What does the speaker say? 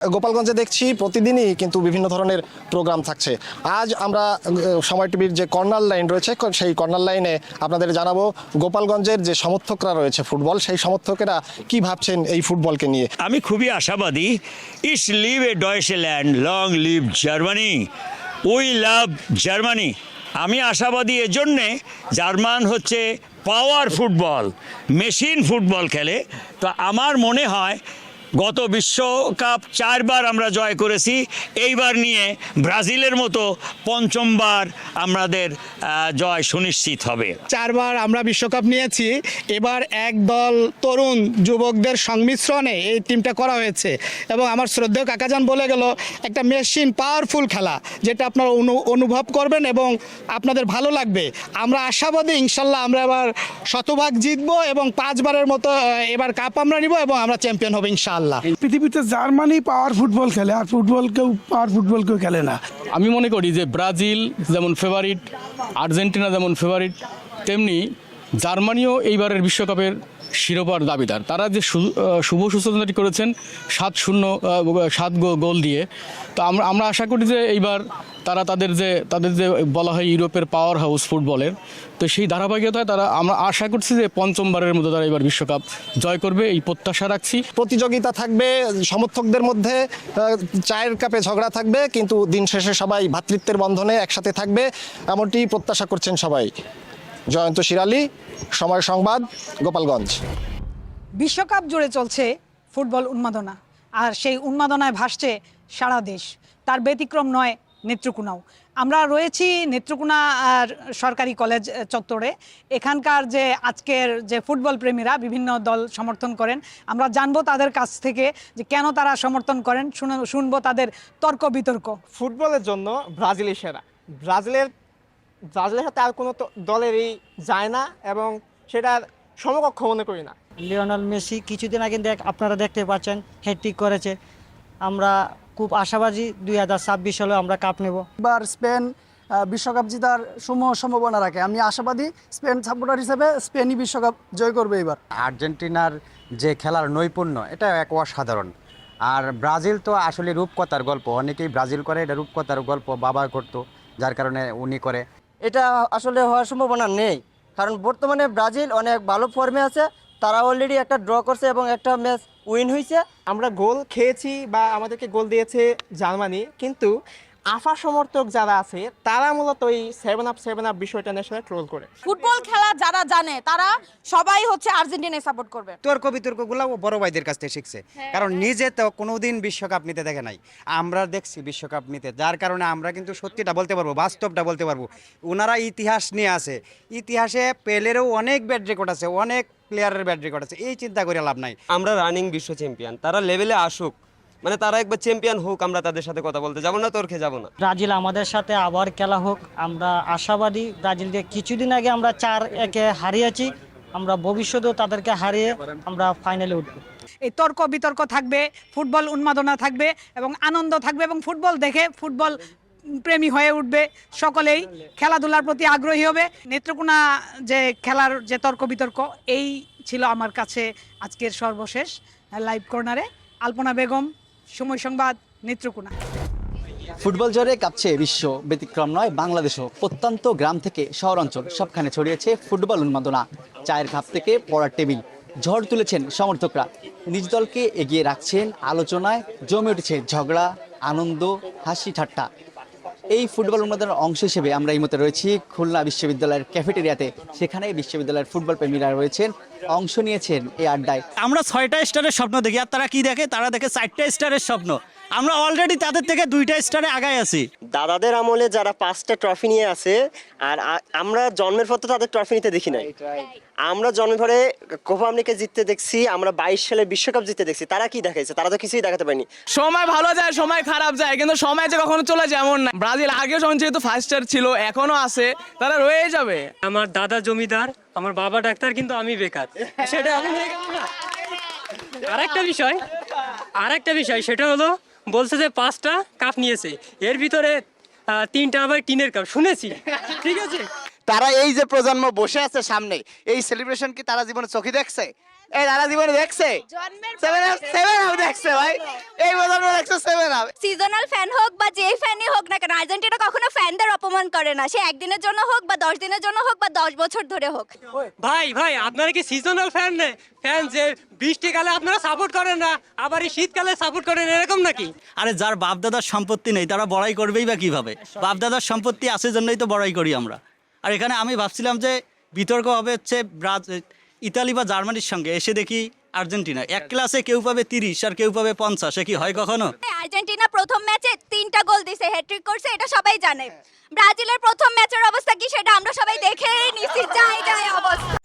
গোপালগঞ্জে দেখছি প্রতিদিনই কিন্তু বিভিন্ন ধরনের প্রোগ্রাম থাকছে। আজ আমরা সময় টিভির যে কর্নার লাইন রয়েছে সেই কর্নার লাইনে আপনাদের জানাবো গোপালগঞ্জের যে সমর্থকরা রয়েছে ফুটবল, সেই সমর্থকেরা কি ভাবছেন এই ফুটবলকে নিয়ে। আমি খুবই আশাবাদী। ইস লিভ এ Deutschland, long live Germany, we love Germany. আমি আশাবাদী এজন্যে, জার্মান হচ্ছে পাওয়ার ফুটবল, মেশিন ফুটবল খেলে। তো আমার মনে হয় গত বিশ্বকাপ 4 বার আমরা জয় করেছি, এইবার নিয়ে ব্রাজিলের মতো 5বার আমাদের জয় সুনিশ্চিত হবে। 4 বার আমরা বিশ্বকাপ নিয়েছি, এবার একদল তরুণ যুবকদের সংমিশ্রণে এই টিমটা করা হয়েছে এবং আমার শ্রদ্ধেয় কাকাজান বলে গেল একটা মেশিন পাওয়ারফুল খেলা, যেটা আপনারা অনুভব করবেন এবং আপনাদের ভালো লাগবে। আমরা আশাবাদী ইনশাল্লাহ আমরা এবার শতভাগ জিতবো এবং 5 বারের মতো এবার কাপ আমরা নিব এবং আমরা চ্যাম্পিয়ন হব ইনশাল্লাহ। পৃথিবীতে জার্মানি পাওয়ার ফুটবল খেলে, আর পাওয়ার ফুটবল কেউ খেলে না। আমি মনে করি যে ব্রাজিল যেমন ফেভারিট, আর্জেন্টিনা যেমন ফেভারিট, তেমনি জার্মানিও এইবারের বিশ্বকাপের শিরোপার দাবিদার। তারা যে শুভ সূচনাটি করেছেন 7 গোল দিয়ে, তো আমরা আশা করি যে এইবার তারা তাদের যে বলা হয় ইউরোপের পাওয়ার হাউস ফুটবলের, তো সেই ধারাবাহিকতায় আমরা আশা করছি যে 5মবারের মতো তারা এবার বিশ্বকাপ জয় করবে, এই প্রত্যাশা রাখছি। প্রতিযোগিতা থাকবে, সমর্থকদের মধ্যে চায়ের কাপে ঝগড়া থাকবে, কিন্তু দিন শেষে সবাই ভ্রাতৃত্বের বন্ধনে একসাথে থাকবে, এমনটি প্রত্যাশা করছেন সবাই। জয়ন্ত শিরালি, সময় সংবাদ, গোপালগঞ্জ। বিশ্বকাপ জুড়ে চলছে ফুটবল উন্মাদনা, আর সেই উন্মাদনায় ভাসছে সারা দেশ। তার ব্যতিক্রম নয় নেত্রকোনাও। আমরা রয়েছি নেত্রকোনা সরকারি কলেজ চত্বরে। এখানকার যে আজকের যে ফুটবল প্রেমীরা বিভিন্ন দল সমর্থন করেন, আমরা জানবো তাদের কাছ থেকে যে কেন তারা সমর্থন করেন, শুনবো তাদের তর্ক বিতর্ক। ফুটবলের জন্য ব্রাজিলই সেরা। ব্রাজিলের সাথে আর কোনো দলেরই যায় না এবং সেটার সমকক্ষ মনে করি না। লিওনেল মেসি কিছুদিন আগে আপনারা দেখতে পাচ্ছেন হ্যাটট্রিক করেছে। আমরা খুব আশাবাদী 2026 সালে আমরা কাপ নেব। এবার স্পেন বিশ্বকাপ জেতার সম্ভাবনা রাখে। আমি আশাবাদী স্পেন সাপোর্টার হিসেবে স্পেনই বিশ্বকাপ জয় করবে এবার। আর্জেন্টিনার যে খেলার নৈপুণ্য, এটা এক অসাধারণ। আর ব্রাজিল তো আসলে রূপকথার গল্প, অনেকেই ব্রাজিল করে, এটা রূপকথার গল্প বাবা করতো, যার কারণে উনি করে। এটা আসলে হওয়ার সম্ভাবনা নেই, কারণ বর্তমানে ব্রাজিল অনেক ভালো ফর্মে আছে। তারা অলরেডি একটা ড্র করছে এবং একটা ম্যাচ উইন হয়েছে। আমরা গোল খেয়েছি বা আমাদেরকে গোল দিয়েছে জার্মানি, কিন্তু আফা সমর্থক যারা আছে তারা মূলত ওই 7 আপ বিষয়টা ন্যাশনাল ট্রোল করে। ফুটবল খেলা যারা জানে তারা সবাই হচ্ছে আর্জেন্টিনায় সাপোর্ট করবে। তর্ক বিতর্কগুলো বড় ভাইদের কাছ থেকে শিখছে, কারণ নিজে তো কোনোদিন বিশ্বকাপ নিতে দেখে নাই, আমরা দেখছি বিশ্বকাপ নিতে, যার কারণে আমরা কিন্তু সত্যিটা বলতে পারবো, বাস্তবটা বলতে পারবো। ওনারা ইতিহাস নিয়ে আছে, ইতিহাসে পেলেরও অনেক ব্যাড রেকর্ড আছে, অনেক প্লেয়ারের ব্যাড রেকর্ড আছে, এই চিন্তা করে লাভ নাই। আমরা রানিং বিশ্ব চ্যাম্পিয়ন, তারা লেভেলে আসুক, মানে তারা একবার চ্যাম্পিয়ন হোক, আমরা তাদের সাথে কথা বলতে যাবো না, তর্কে যাবো না। ব্রাজিল আমাদের সাথে আবার খেলা হোক, আমরা আশাবাদী। ব্রাজিলকে কিছুদিন আগে আমরা 4-1 হারিয়েছি, আমরা ভবিষ্যতেও তাদেরকে হারিয়ে আমরা ফাইনালে উঠব। এই তর্ক বিতর্ক থাকবে, ফুটবল উন্মাদনা থাকবে এবং আনন্দ থাকবে, এবং ফুটবল দেখে ফুটবল প্রেমী হয়ে উঠবে, সকলেই খেলাধুলার প্রতি আগ্রহী হবে। নেত্রকোনা যে খেলার যে তর্ক বিতর্ক, এই ছিল আমার কাছে আজকের সর্বশেষ লাইভ কর্নারে। আলপনা বেগম, সময় সংবাদ, নেত্রকোনা। ফুটবল জোরে কাঁপছে বিশ্ব, ব্যতিক্রম নয় বাংলাদেশও। প্রত্যন্ত গ্রাম থেকে শহরাঞ্চল সবখানে ছড়িয়েছে ফুটবল উন্মাদনা। চায়ের কাপ থেকে পড়ার টেবিল, ঝড় তুলেছেন সমর্থকরা, নিজ দলকে এগিয়ে রাখছেন, আলোচনায় জমে উঠেছে ঝগড়া, আনন্দ, হাসি ঠাট্টা। এই ফুটবল উন্মাদনার অংশ হিসেবে আমরা এই মতো রয়েছি খুলনা বিশ্ববিদ্যালয়ের ক্যাফেটেরিয়াতে। সেখানে বিশ্ববিদ্যালয়ের ফুটবল প্রেমীরা রয়েছেন, অংশ নিয়েছেন এই আড্ডায়। আমরা 6টা স্টারের স্বপ্ন দেখি, আর তারা কি দেখে? তারা দেখে 4টা স্টারের স্বপ্ন। আমরা অলরেডি তাদের থেকে 2টা স্টারে আগায় আছি। দাদাদের আমলে যারা 5টা ট্রফি নিয়ে আছে, আর আমরা জন্মের পর তো তাদের ট্রফি নিতে দেখি নাই। আমরা জন্মের পরে কোপা আমেরিকা জিততে দেখছি, আমরা 22 সালে বিশ্বকাপ জিততে দেখছি। তারা কি দেখাইছে? তারা তো কিছুই দেখাতে পারেনি। সময় ভালো যায়, সময় খারাপ যায়, কিন্তু সময় যে কখনো চলে যেমন না। ব্রাজিল আগেও যখন যেহেতু ফার্স্ট স্টার ছিল, এখনো আছে, তারা রয়ে যাবে। আমার দাদা জমিদার, আমার বাবা ডাক্তার, কিন্তু আমি বেকার, সেটা আমি হয়ে গেল না। আরেকটা বিষয় সেটা হলো, বলছে যে 5টা কাপ নিয়েছে, এর ভিতরে 3টা আবার টিনের কাপ শুনেছি। ঠিক আছে, তারা এই যে প্রজন্ম বসে আছে সামনে, এই সেলিব্রেশন কি তারা জীবনে চোখে দেখছে? এই দাদা জীবনে দেখছে সেভেন আপ দেখছে ভাই, এই বছর দেখছে সেভেন আপ। সিজনাল ফ্যান হোক বা যে ফ্যানই হোক না কেন, আর্জেন্টিনা কখনো ফ্যানদের অপমান করে না, সে একদিনের জন্য হোক বা 10 দিনের জন্য হোক বা 10 বছর ধরে হোক। ভাই আপনারা কি সিজনাল ফ্যান যে বৃষ্টিকালে আপনারা সাপোর্ট করেন না, আবার এই শীতকালে সাপোর্ট করেন, এরকম নাকি? আরে যার বাপদাদার সম্পত্তি নেই তারা বড়াই করবেই বা কিভাবে? বাপদাদার সম্পত্তি আছে জন্যই তো বড়াই করি আমরা। আর এখানে আমি ভাবছিলাম যে বিতর্ক হবে হচ্ছে ইতালি বা জার্মানির সঙ্গে, এসে দেখি আর্জেন্টিনা। এক ক্লাসে কেউ পাবে 30 আর কেউ পাবে 50, সে কি হয় কখনো? আর্জেন্টিনা প্রথম ম্যাচে 3টা গোল দিছে, হ্যাট্রিক করছে, এটা সবাই জানে। ব্রাজিলের প্রথম ম্যাচের অবস্থা কি সেটা আমরা সবাই দেখেই নিছি, যায় অবস্থা।